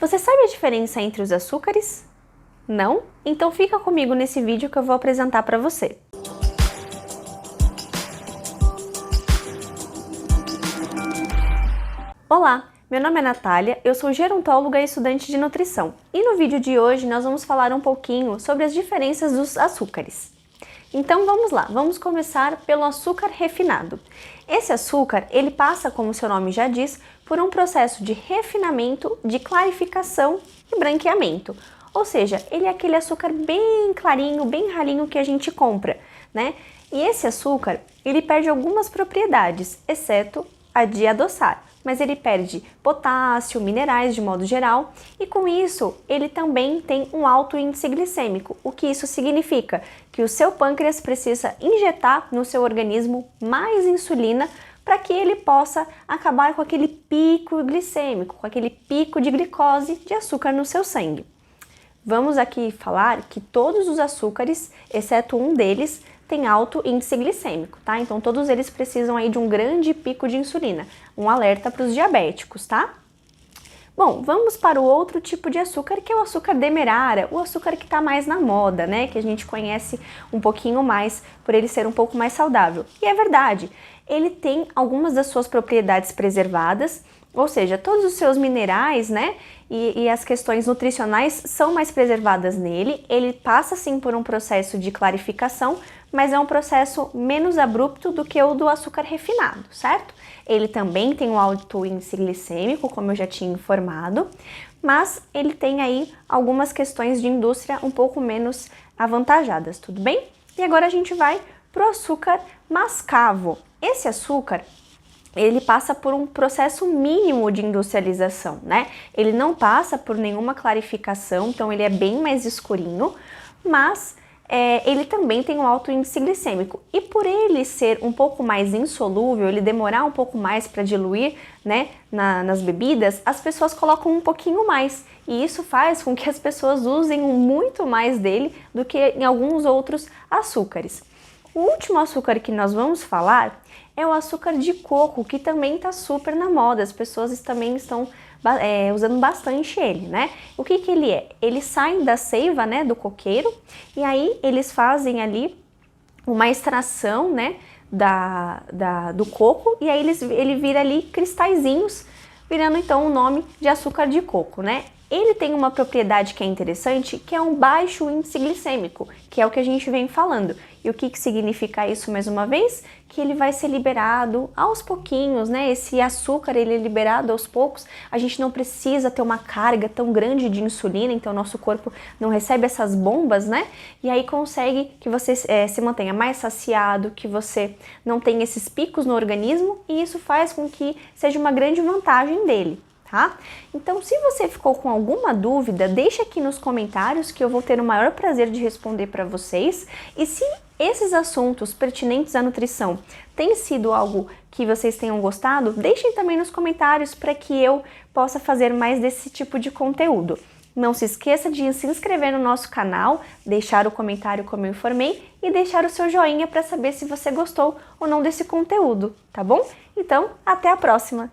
Você sabe a diferença entre os açúcares? Não? Então fica comigo nesse vídeo que eu vou apresentar para você. Olá, meu nome é Natália, eu sou gerontóloga e estudante de nutrição. E no vídeo de hoje nós vamos falar um pouquinho sobre as diferenças dos açúcares. Então vamos lá, vamos começar pelo açúcar refinado. Esse açúcar, ele passa, como seu nome já diz, por um processo de refinamento, de clarificação e branqueamento. Ou seja, ele é aquele açúcar bem clarinho, bem ralinho que a gente compra, né? E esse açúcar, ele perde algumas propriedades, exceto a de adoçar. Mas ele perde potássio, minerais de modo geral, e com isso ele também tem um alto índice glicêmico. O que isso significa? Que o seu pâncreas precisa injetar no seu organismo mais insulina para que ele possa acabar com aquele pico glicêmico, com aquele pico de glicose, de açúcar no seu sangue. Vamos aqui falar que todos os açúcares, exceto um deles, tem alto índice glicêmico, tá? Então todos eles precisam aí de um grande pico de insulina, um alerta para os diabéticos, tá? Bom, vamos para o outro tipo de açúcar, que é o açúcar demerara, o açúcar que está mais na moda, né? Que a gente conhece um pouquinho mais por ele ser um pouco mais saudável. E é verdade, ele tem algumas das suas propriedades preservadas, ou seja, todos os seus minerais, né, e as questões nutricionais são mais preservadas nele. Ele passa sim por um processo de clarificação, mas é um processo menos abrupto do que o do açúcar refinado, certo? Ele também tem um alto índice glicêmico, como eu já tinha informado, mas ele tem aí algumas questões de indústria um pouco menos avantajadas, tudo bem? E agora a gente vai para o açúcar mascavo. Esse açúcar, ele passa por um processo mínimo de industrialização, né? Ele não passa por nenhuma clarificação, então ele é bem mais escurinho, mas ele também tem um alto índice glicêmico. E por ele ser um pouco mais insolúvel, ele demorar um pouco mais para diluir, né, nas bebidas, as pessoas colocam um pouquinho mais. E isso faz com que as pessoas usem muito mais dele do que em alguns outros açúcares. O último açúcar que nós vamos falar é o açúcar de coco, que também está super na moda, as pessoas também estão usando bastante ele, né? O que ele é? Ele sai da seiva, né, do coqueiro, e aí eles fazem ali uma extração, né, do coco, e aí ele vira ali cristalzinhos, virando então o nome de açúcar de coco, né? Ele tem uma propriedade que é interessante, que é um baixo índice glicêmico, que é o que a gente vem falando. E o que significa isso mais uma vez? Que ele vai ser liberado aos pouquinhos, né? Esse açúcar, ele é liberado aos poucos. A gente não precisa ter uma carga tão grande de insulina, então nosso corpo não recebe essas bombas, né? E aí consegue que você se mantenha mais saciado, que você não tenha esses picos no organismo, e isso faz com que seja uma grande vantagem dele. Tá? Então, se você ficou com alguma dúvida, deixa aqui nos comentários que eu vou ter o maior prazer de responder para vocês. E se esses assuntos pertinentes à nutrição têm sido algo que vocês tenham gostado, deixem também nos comentários para que eu possa fazer mais desse tipo de conteúdo. Não se esqueça de se inscrever no nosso canal, deixar o comentário como eu informei e deixar o seu joinha para saber se você gostou ou não desse conteúdo, tá bom? Então, até a próxima!